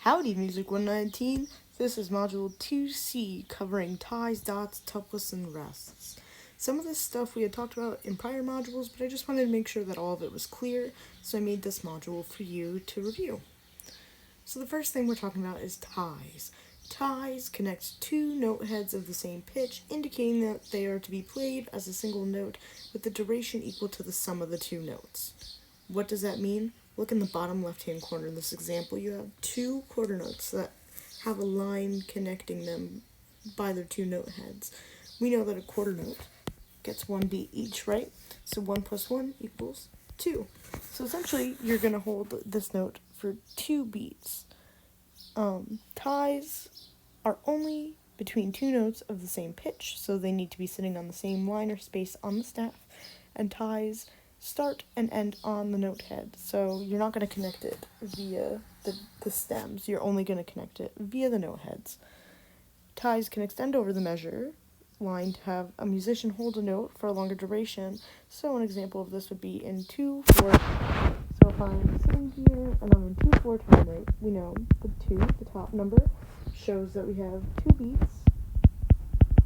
Howdy, MUS119. This is Module 2C covering ties, dots, tuplets, and rests. Some of this stuff we had talked about in prior modules, but I just wanted to make sure that all of it was clear, so I made this module for you to review. So the first thing we're talking about is ties. Ties connect two note heads of the same pitch, indicating that they are to be played as a single note with the duration equal to the sum of the two notes. What does that mean? Look in the bottom left-hand corner. In this example, you have two quarter notes that have a line connecting them by their two note heads. We know that a quarter note gets one beat each, right? So 1 plus 1 equals 2. So essentially, you're going to hold this note for 2 beats. Ties are only between two notes of the same pitch, so they need to be sitting on the same line or space on the staff. And ties start and end on the note head, so you're not going to connect it via the stems. You're only going to connect it via the note heads. Ties can extend over the measure line to have a musician hold a note for a longer duration. So an example of this would be in 2/4. So if I'm sitting here and I'm in 2/4 time rate, we know the 2, the top number, shows that we have 2 beats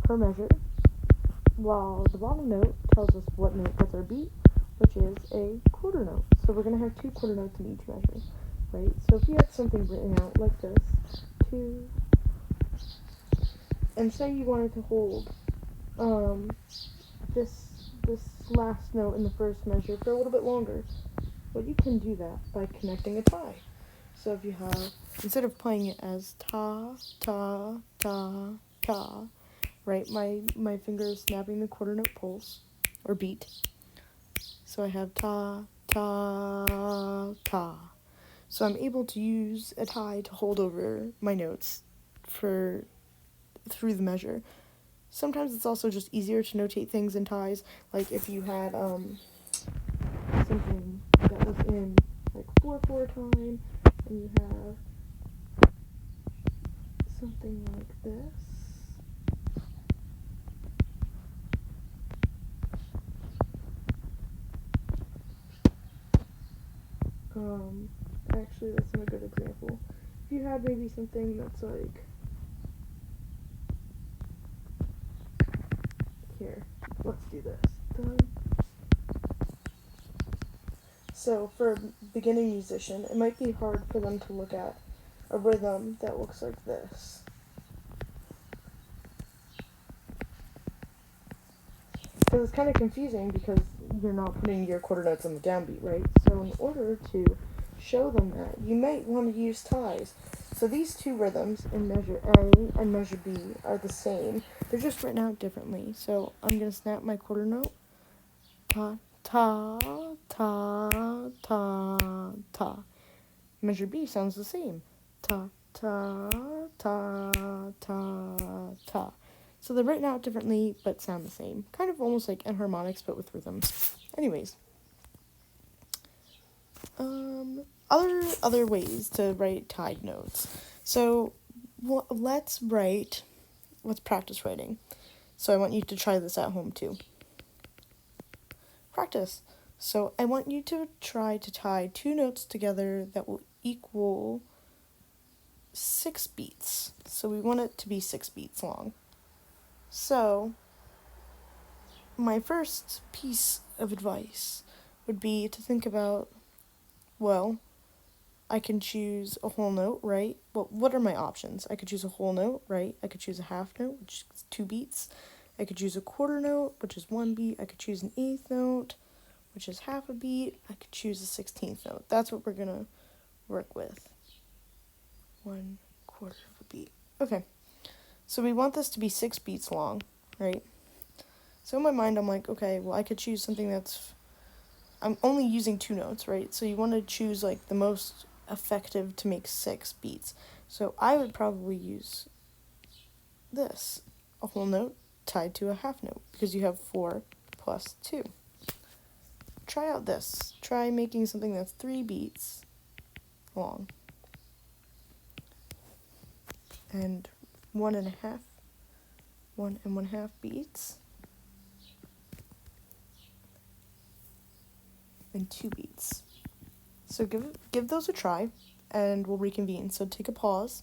per measure, while the bottom note tells us what note gets our beat, which is a quarter note. So we're going to have 2 quarter notes in each measure, right? So if you had something written out like this, 2, and say you wanted to hold this last note in the first measure for a little bit longer, well, you can do that by connecting a tie. So if you have, instead of playing it as ta, ta, ta, ta, right, my finger is snapping the quarter note pulse, or beat. So I have ta, ta, ta. So I'm able to use a tie to hold over my notes through the measure. Sometimes it's also just easier to notate things in ties, like if you had something that was in like 4/4 time, and you have something like this. Actually, that's not a good example. If you had maybe something that's like, here, let's do this. Done. So for a beginning musician, it might be hard for them to look at a rhythm that looks like this. Because it's kind of confusing because you're not putting your quarter notes on the downbeat, right? So in order to show them that, you might want to use ties. So these two rhythms in measure A and measure B are the same. They're just written out differently. So I'm going to snap my quarter note. Ta, ta, ta, ta, ta. Measure B sounds the same. Ta, ta, ta, ta, ta. So they're written out differently, but sound the same. Kind of almost like enharmonics, but with rhythms. Anyways. Other ways to write tied notes. So let's practice writing. So I want you to try this at home too. Practice. So I want you to try to tie 2 notes together that will equal 6 beats. So we want it to be 6 beats long. So my first piece of advice would be to think about, well, I can choose a whole note, right? Well, what are my options? I could choose a whole note, right? I could choose a half note, which is 2 beats. I could choose a quarter note, which is 1 beat. I could choose an eighth note, which is half a beat. I could choose a 16th note. That's what we're going to work with. 1/4 of a beat. Okay. So we want this to be 6 beats long, right? So in my mind, I'm like, okay, well, I could choose something I'm only using 2 notes, right? So you want to choose like the most effective to make 6 beats. So I would probably use this, a whole note tied to a half note, because you have 4 plus 2. Try out this. Try making something that's 3 beats long. And 1 1/2 beats. And 2 beats. So give those a try. and we'll reconvene. So take a pause.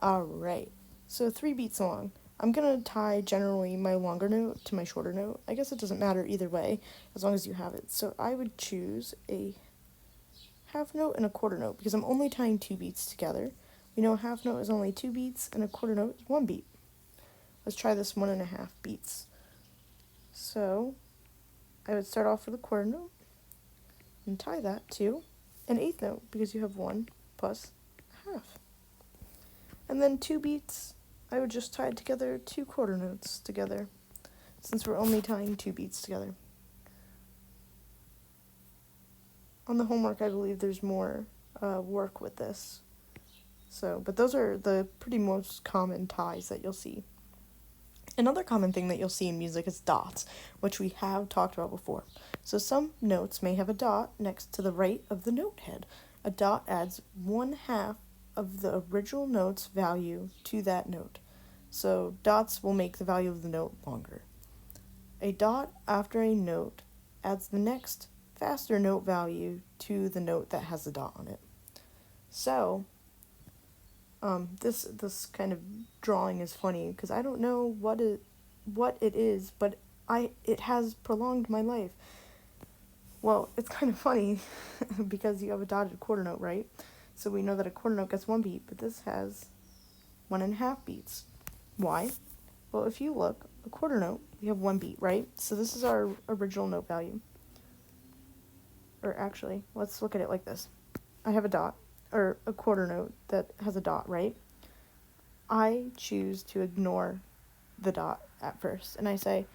Alright, so 3 beats long. I'm going to tie generally my longer note to my shorter note. I guess it doesn't matter either way, as long as you have it. So I would choose a half note and a quarter note, because I'm only tying 2 beats together. We know a half note is only 2 beats, and a quarter note is 1 beat. Let's try this 1.5 beats. So I would start off with a quarter note, and tie that to an eighth note, because you have 1 plus half. And then 2 beats, I would just tie together 2 quarter notes together, since we're only tying 2 beats together. On the homework, I believe there's more work with this. But those are the pretty most common ties that you'll see. Another common thing that you'll see in music is dots, which we have talked about before. So some notes may have a dot next to the right of the note head. A dot adds 1/2 of the original note's value to that note. So dots will make the value of the note longer. A dot after a note adds the next faster note value to the note that has the dot on it. So this kind of drawing is funny because I don't know what it is, but it has prolonged my life. Well, it's kind of funny because you have a dotted quarter note, right? So we know that a quarter note gets 1 beat, but this has 1.5 beats. Why? Well, if you look, a quarter note, we have 1 beat, right? So this is our original note value. Or actually, let's look at it like this. I have a dot, or a quarter note that has a dot, right? I choose to ignore the dot at first, and I say,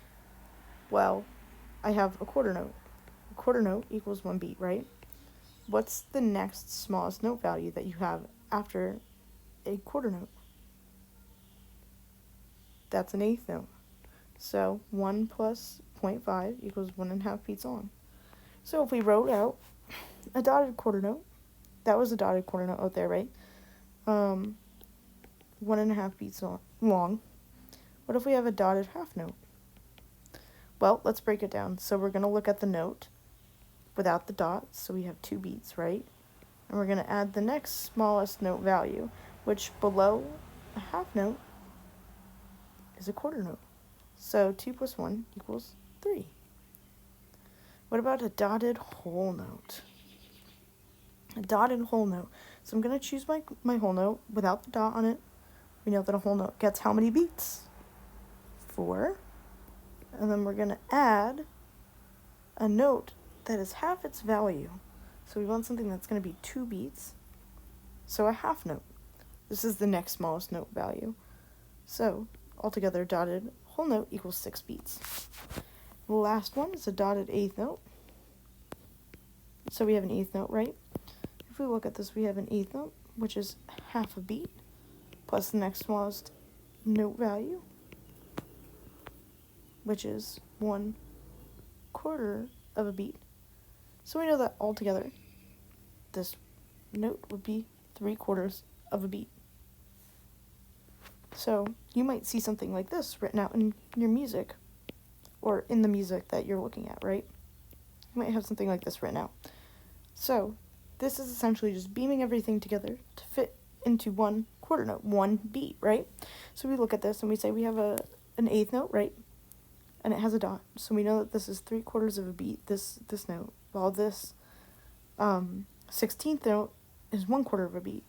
well, I have a quarter note. A quarter note equals 1 beat, right? What's the next smallest note value that you have after a quarter note? That's an eighth note. So 1 plus 0.5 equals 1.5 beats long. So if we wrote out a dotted quarter note, that was a dotted quarter note out there, right? 1.5 beats long. What if we have a dotted half note? Well, let's break it down. So we're going to look at the note without the dot, so we have 2 beats, right? And we're going to add the next smallest note value, which below a half note is a quarter note. So 2 plus 1 equals 3. What about a dotted whole note? A dotted whole note. So I'm going to choose my whole note without the dot on it. We know that a whole note gets how many beats? 4. And then we're going to add a note that is half its value. So we want something that's going to be 2 beats. So a half note. This is the next smallest note value. So altogether, dotted whole note equals 6 beats. The last one is a dotted eighth note. So we have an eighth note, right? If we look at this, we have an eighth note, which is half a beat, plus the next smallest note value, which is 1/4 of a beat. So we know that altogether, this note would be 3/4 of a beat. So you might see something like this written out in your music, or in the music that you're looking at, right? You might have something like this written out. So this is essentially just beaming everything together to fit into 1/4 note, 1 beat, right? So we look at this and we say we have an eighth note, right? And it has a dot. So we know that this is 3/4 of a beat, this note. While this 16th note is 1/4 of a beat.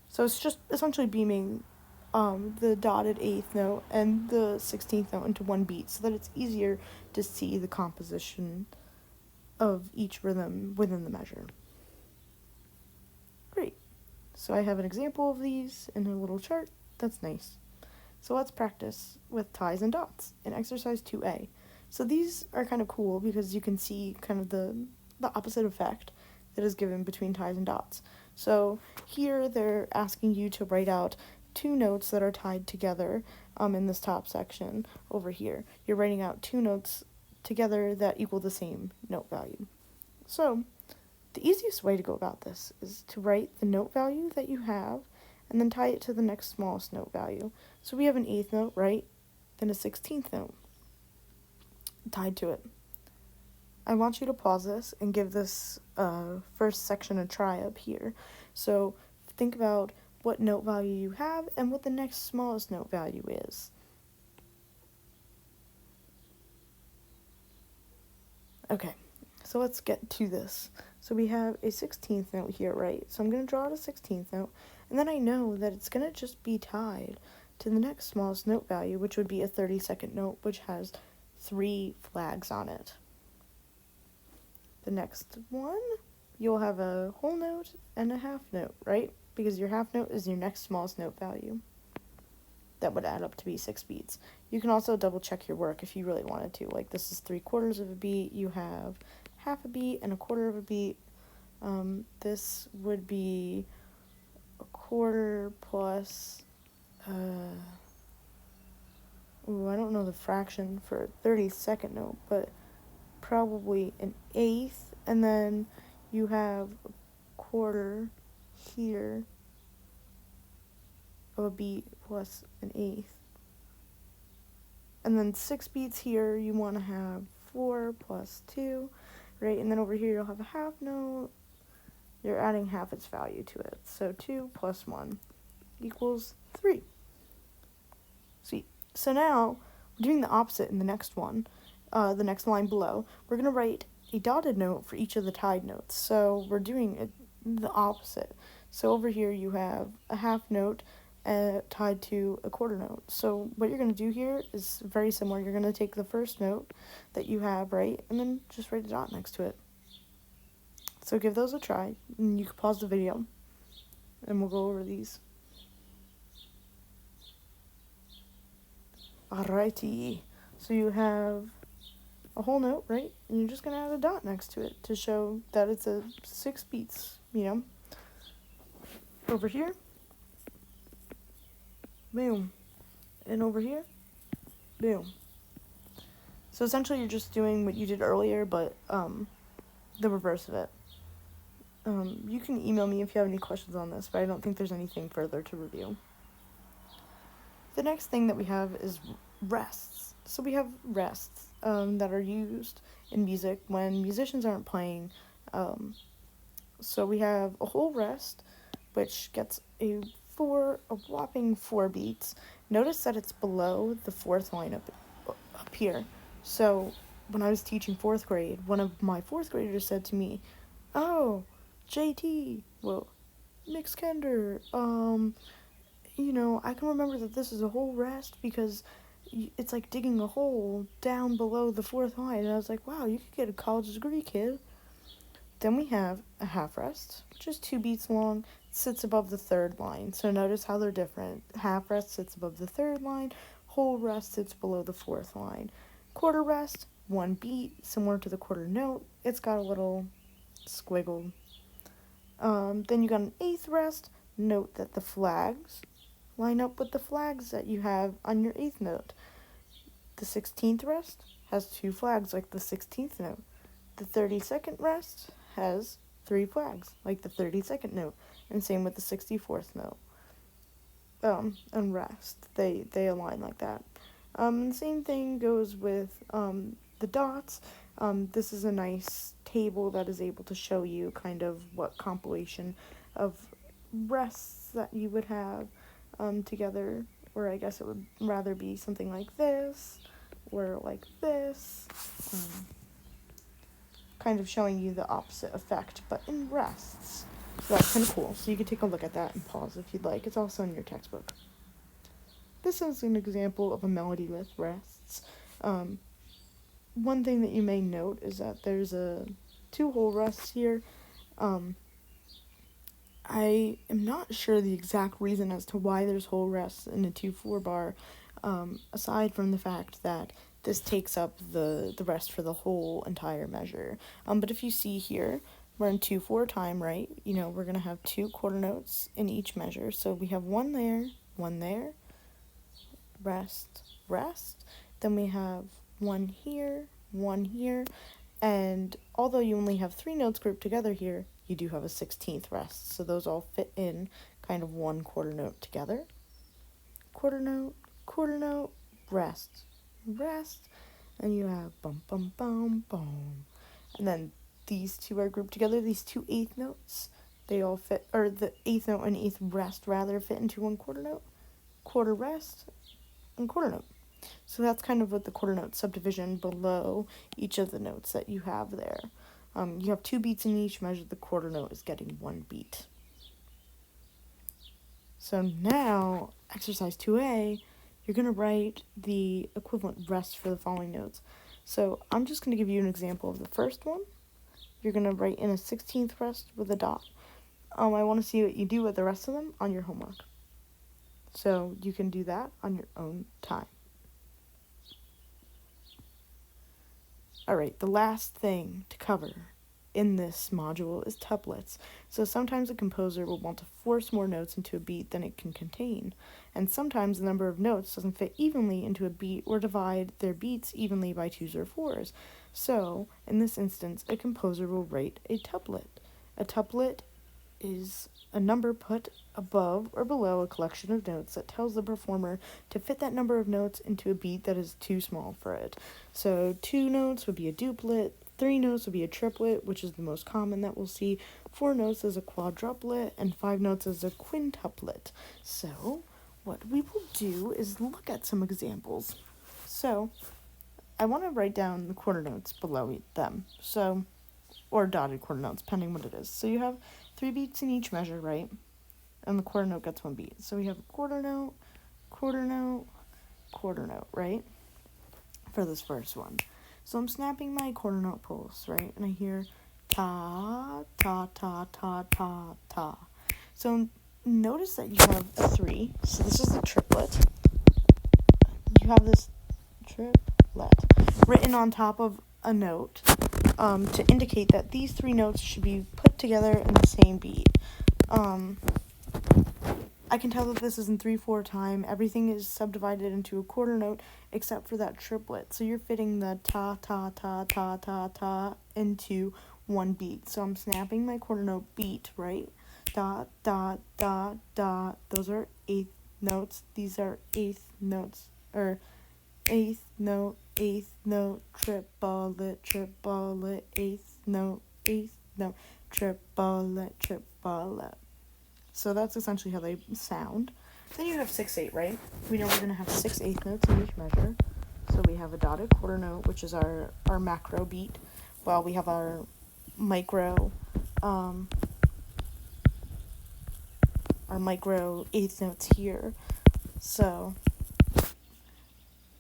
So it's just essentially beaming the dotted eighth note and the 16th note into 1 beat so that it's easier to see the composition of each rhythm within the measure. Great. So I have an example of these in a little chart. That's nice. So let's practice with ties and dots in exercise 2A. So these are kind of cool because you can see kind of the opposite effect that is given between ties and dots. So here they're asking you to write out 2 notes that are tied together in this top section over here. You're writing out 2 notes together that equal the same note value. So the easiest way to go about this is to write the note value that you have and then tie it to the next smallest note value. So we have an eighth note, right? Then a 16th note tied to it. I want you to pause this and give this first section a try up here. So think about what note value you have and what the next smallest note value is. Okay, so let's get to this. So we have a 16th note here, right? So I'm going to draw out a 16th note, and then I know that it's going to just be tied to the next smallest note value, which would be a 32nd note, which has 3 flags on it. The next one, you'll have a whole note and a half note, right? Because your half note is your next smallest note value. That would add up to be 6 beats. You can also double check your work if you really wanted to. Like this is 3/4 of a beat. You have half a beat and a quarter of a beat. This would be a quarter plus. I don't know the fraction for a 32nd note, but probably an eighth. And then you have a quarter here of a beat plus an eighth. And then 6 beats here, you want to have 4 plus 2, right? And then over here, you'll have a half note. You're adding half its value to it. So 2 plus 1 equals 3. Sweet. So now, we're doing the opposite in the next one, the next line below. We're going to write a dotted note for each of the tied notes. So we're doing the opposite. So over here, you have a half note tied to a quarter note. So what you're going to do here is very similar. You're going to take the first note that you have, right, and then just write a dot next to it. So give those a try, and you can pause the video, and we'll go over these. Alrighty, so you have a whole note, right, and you're just going to add a dot next to it to show that it's a 6 beats, Over here, boom, and over here, boom. So essentially you're just doing what you did earlier, but the reverse of it. You can email me if you have any questions on this, but I don't think there's anything further to review. The next thing that we have is rests. So we have rests that are used in music when musicians aren't playing. So we have a whole rest, which gets a whopping 4 beats. Notice that it's below the 4th line up here. So when I was teaching 4th grade, one of my 4th graders said to me, "Oh, JT, Mix Kender, I can remember that this is a whole rest because it's like digging a hole down below the 4th line." And I was like, wow, you could get a college degree, kid. Then we have a half rest, which is 2 beats long, sits above the 3rd line. So notice how they're different. Half rest sits above the 3rd line, whole rest sits below the 4th line. Quarter rest, 1 beat, similar to the quarter note. It's got a little squiggle. Then you got an 8th rest. Note that the flags line up with the flags that you have on your 8th note. The 16th rest has 2 flags like the 16th note. The 32nd rest has 3 flags like the 32nd note, and same with the 64th note. And rest, they align like that. Same thing goes with the dots. This is a nice table that is able to show you kind of what compilation of rests that you would have together, or I guess it would rather be something like this or like this, kind of showing you the opposite effect, but in rests. So that's kind of cool. So you can take a look at that and pause if you'd like. It's also in your textbook. This is an example of a melody with rests. One thing that you may note is that there's 2 whole rests here. I am not sure the exact reason as to why there's whole rests in a 2/4 bar, aside from the fact that this takes up the rest for the whole entire measure. But if you see here, we're in 2/4 time, right? We're going to have 2 quarter notes in each measure. So we have 1 there, rest, rest. Then we have 1 here, and although you only have 3 notes grouped together here, you do have a 16th rest. So those all fit in kind of 1 quarter note together. Quarter note, rest, rest, and you have bum, bum, bum, bum. And then these two are grouped together. These two eighth notes, they all fit, or the eighth note and eighth rest rather, fit into one quarter note, quarter rest, and quarter note. So that's kind of what the quarter note subdivision below each of the notes that you have there. You have 2 beats in each measure. The quarter note is getting 1 beat. So now, exercise 2A, you're going to write the equivalent rest for the following notes. So I'm just going to give you an example of the first one. You're going to write in a 16th rest with a dot. I want to see what you do with the rest of them on your homework. So you can do that on your own time. Alright, the last thing to cover in this module is tuplets. So sometimes a composer will want to force more notes into a beat than it can contain, and sometimes the number of notes doesn't fit evenly into a beat or divide their beats evenly by 2s or 4s. So, in this instance, a composer will write a tuplet. A tuplet is a number put above or below a collection of notes that tells the performer to fit that number of notes into a beat that is too small for it. So 2 notes would be a duplet, 3 notes would be a triplet, which is the most common that we'll see, 4 notes is a quadruplet, and 5 notes is a quintuplet. So what we will do is look at some examples. So I want to write down the quarter notes below them. So, or dotted quarter notes, depending what it is. So you have 3 beats in each measure, right? And the quarter note gets 1 beat. So we have a quarter note, quarter note, quarter note, right? For this first one. So I'm snapping my quarter note pulse, right? And I hear ta, ta, ta, ta, ta, ta. So notice that you have a 3. So this is the triplet. You have this triplet written on top of a note to indicate that these 3 notes should be put together in the same beat. I can tell that this is in 3/4 time. Everything is subdivided into a quarter note except for that triplet. So you're fitting the ta, ta, ta, ta, ta, ta into 1 beat. So I'm snapping my quarter note beat, right? Dot, dot, dot, dot. Those are 8th notes. These are 8th notes, or 8th note, triplet, triplet, 8th note, triplet, triplet. So that's essentially how they sound. Then you have 6/8, right? We know we're going to have 6 eighth notes in each measure. So we have a dotted quarter note, which is our macro beat, while we have our micro 8th notes here. So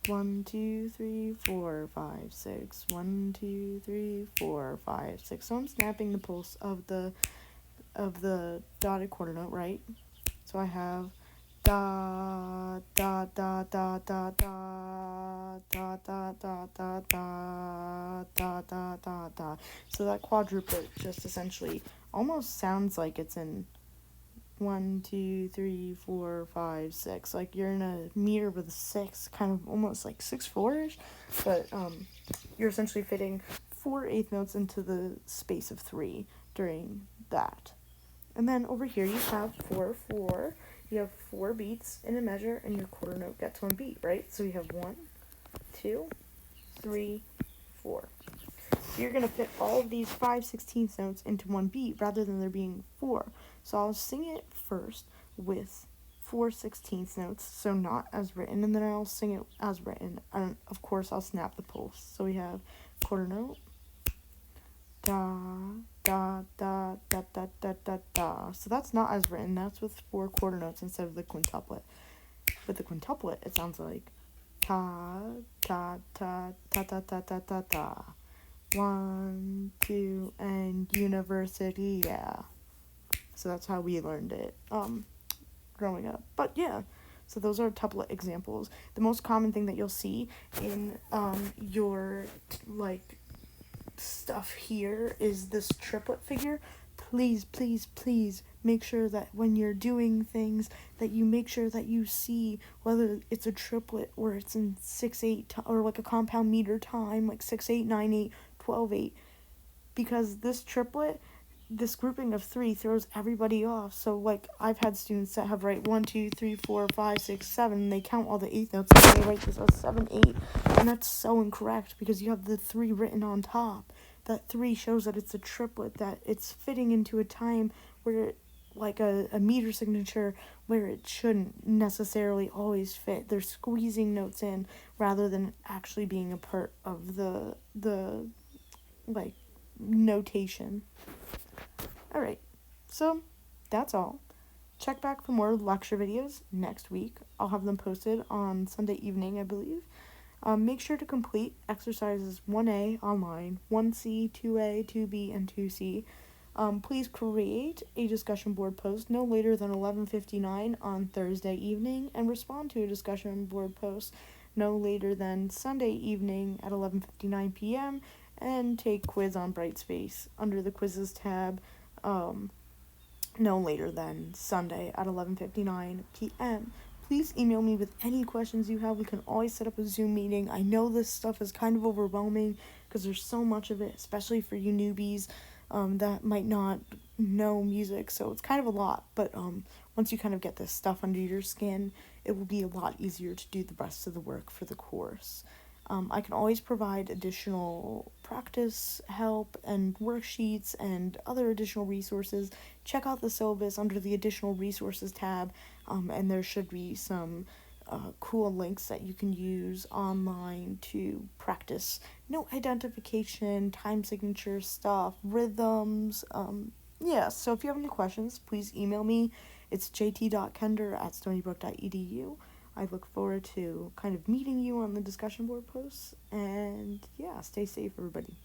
1, 2, 3, 4, 5, 6. 1, 2, 3, 4, 5, 6. So I'm snapping the pulse of the dotted quarter note, right? So I have da da da da da da da da da da da da da da da. So that quadruplet just essentially almost sounds like it's in 1, 2, 3, 4, 5, 6. Like you're in a meter with a 6, kind of almost like 6/4-ish, but you're essentially fitting 4 eighth notes into the space of 3 during that. And then over here you have 4, 4. You have 4 beats in a measure, and your quarter note gets 1 beat, right? So you have 1, 2, 3, 4. So you're going to fit all of these 5/16 notes into 1 beat rather than there being 4. So I'll sing it first with 4/16 notes, so not as written, and then I'll sing it as written. And of course, I'll snap the pulse. So we have quarter note, da, da, da, da, da, da, da, da. So that's not as written. That's with 4 quarter notes instead of the quintuplet. With the quintuplet, it sounds like ta, ta, ta, ta, ta, ta, ta, ta, ta. 1, 2, and university, yeah. So that's how we learned it growing up. But yeah, so those are tuplet examples. The most common thing that you'll see in your stuff here is this triplet figure. Please, please, please make sure that when you're doing things that you make sure that you see whether it's a triplet or it's in 6/8 or like a compound meter time, like 6/8, 9/8, 12/8, because this triplet, this grouping of 3 throws everybody off. So like I've had students that have write 1, 2, 3, 4, 5, 6, 7, and they count all the 8th notes and they write this as 7/8, and that's so incorrect because you have the 3 written on top. that 3 shows that it's a triplet, that it's fitting into a time where like a meter signature where it shouldn't necessarily always fit. They're squeezing notes in rather than actually being a part of the like notation. All right. So, that's all. Check back for more lecture videos next week. I'll have them posted on Sunday evening, I believe. Make sure to complete exercises 1A online, 1C, 2A, 2B, and 2C. Please create a discussion board post no later than 11:59 on Thursday evening and respond to a discussion board post no later than Sunday evening at 11:59 p.m. and take quiz on Brightspace under the quizzes tab no later than Sunday at 11:59 p.m. Please email me with any questions you have. We can always set up a Zoom meeting. I know this stuff is kind of overwhelming because there's so much of it, especially for you newbies that might not know music. So it's kind of a lot. But once you kind of get this stuff under your skin, it will be a lot easier to do the rest of the work for the course. I can always provide additional practice help and worksheets and other additional resources. Check out the syllabus under the additional resources tab, and there should be some cool links that you can use online to practice note identification, time signature stuff, rhythms. So if you have any questions, please email me. It's jt.kender@stonybrook.edu. I look forward to kind of meeting you on the discussion board posts. And yeah, stay safe, everybody.